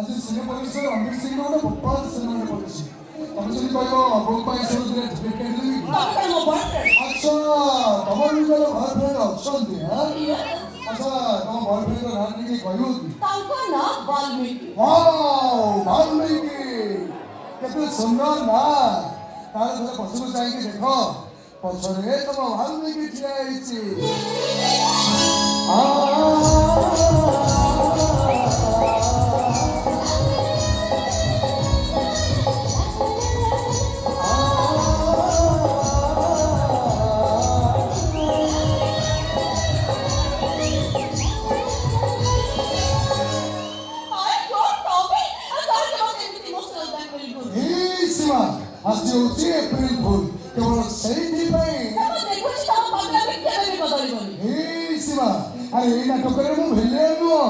ଆଜି ସିନେ ପୋଲିସର ରଣବୀର ସିଂର ଗୋଟେ ବୋପାଳ ସିନେମାଟେ ପଡ଼ିଛି। ତମେ ଯଦି କହିବ ବୋଉ ପାଇଁ ସବୁ ଦିନେ ଟିକେଟ୍ କାଟିଦେବି କି? ଆଚ୍ଛା ତମର ବି ଜଣେ ବୟଫ୍ରେଣ୍ଡ ଅଛନ୍ତି ଆଚ୍ଛା ତମ ବୟଫ୍ରେଣ୍ଡର ନାଁ ଟିକେ କହିବ କି? ବାଲ୍ମୀକି କେତେ ସୁନ୍ଦର ନା। ତାହେଲେ ଥରେ ପଛକୁ ଯାଇକି ଦେଖ ପଛରେ ତମ ବାଲ୍ମୀକି ଠିଆ ହେଇଛି। ଆଜି ହେଉଛି ଏପ୍ରିଲ ଫୁଲ କେବଳ ସେଇଥିପାଇଁ ସୀମା ଆରେ ଏଇ ନାଟକରେ ମୁଁ ଭିଲିଆନ ନୁହଁ,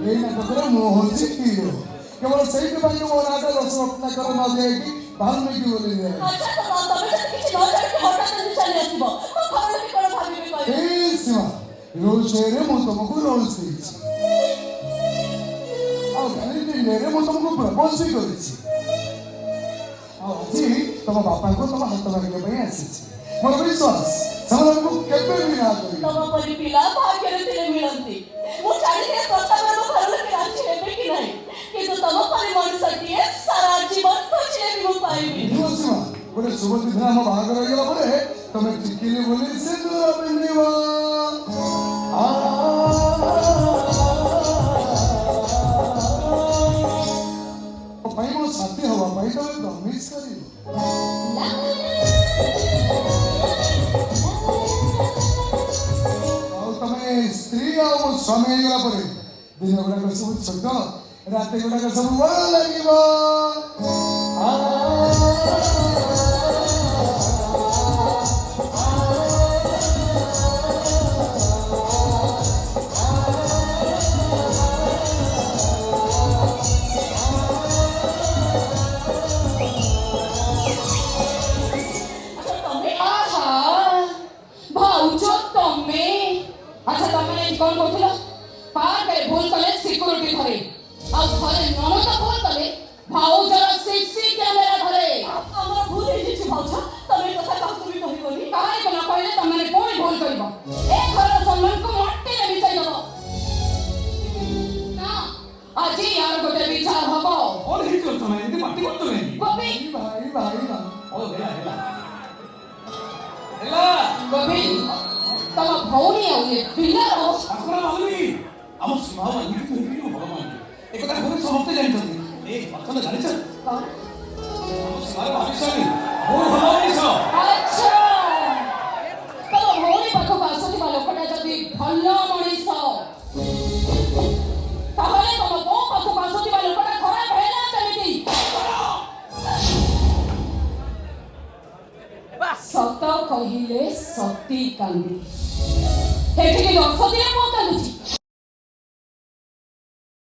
ଏଇ ନାଟକରେ ମୁଁ ହଉଛି ହିରୋ। କେବଳ ସେଇଥିପାଇଁ ମୋ ନାଁଟା ରତ୍ନାକର ନ ଦିଆହେଇକି ବାଲ୍ମୀକି ବୋଲି ଦିଆହେଇଛି। ସୀମା ରୋଲ ଶୋରେ ମୁଁ ତମକୁ ରୋଲ୍ସ ଦେଇଛି ଆଉ ଭ୍ୟାଲେଣ୍ଟାଇନ୍ ମୁଁ ତମକୁ ପ୍ରପୋଜ ବି କରିଛି। ଆଜି ତମ ବାପାଙ୍କୁ ତମ ହାତ ମାରିବା ପାଇଁ ଆସିଛି। ମୋର ବିଶ୍ୱାସ ସେମାନଙ୍କୁ କେବେ ବି ନା କରିବି। ତମ ପରି ପିଲା ଭାଗ୍ୟରେ ଥିଲେ ମିଳନ୍ତି। ମୁଁ ଜାଣିନି ପ୍ରସ୍ତାବର ଘରର ରାଜି ହେବେ କି ନାହିଁ, କିନ୍ତୁ ତମ ପରି ମଣିଷଟିଏ ସାରା ଜୀବନ ଖୋଜିଲେ ବି ମୁଁ ପାଇବି। ଗୋଟେ ଶୁଭ ତିଥିରେ ଆମ ବାହାଘର ହେଇଗଲା ପରେ ତମେ ଚିକିଲି ବୋଲି ସିନ୍ଦୁର ପିନ୍ଧିବ। ପାଇଁ ମୋ ସାଥୀ ହବା ପାଇଁ ତମେ ପ୍ରମିସ୍ କରିବ। ଆଉ ତମେ ସ୍ତ୍ରୀ ଆଉ ମୋ ସ୍ୱାମୀ ହେଇଗଲା ପରେ ଦିନ ଗୁଡାକ ସବୁ ଛୋଟ, ରାତି ଗୁଡାକ ସବୁ ବଡ ଲାଗିବ। আচ্ছা তমে কোন কইছিল পার্কে ভুল কলে সিকিউরিটি ধরে আর ঘরে ননদ ভুল কলে ভাউজর সিসি ক্যামেরা ধরে। আমরা ভুল হয়েছি ভাউজা, তবে কথা কাকুরি কহিবনি। কাহাই কোন কইলে তমে কোন ভুল করিব এ ঘরের সম্মানকে মাটিরে মিশাই দেব না। আজি আর গোটে বিচার হব। और ही तो समय इतनी पार्टी करते हैं গোপী ভাই ओ हेला हेला গোপী तम भौनी आउ ये पिल्ला रो आखरा मालूमी हम सुनाओ ये तो ही भगवान एक কথা বলে সমস্ত জানতেন এই কথা জানেন कौन सुनाओ भाविसानी वो भगवान सो अच्छा तम भौनी पाखो आसुथि बा लोकटा जदी भल्लो मणिष ताहले तम बो पाखो आसुथि बा लोकटा खराब हेला केमिति सत कहिले सती कांदी हेठी के 10 दिन पहुंचा दूची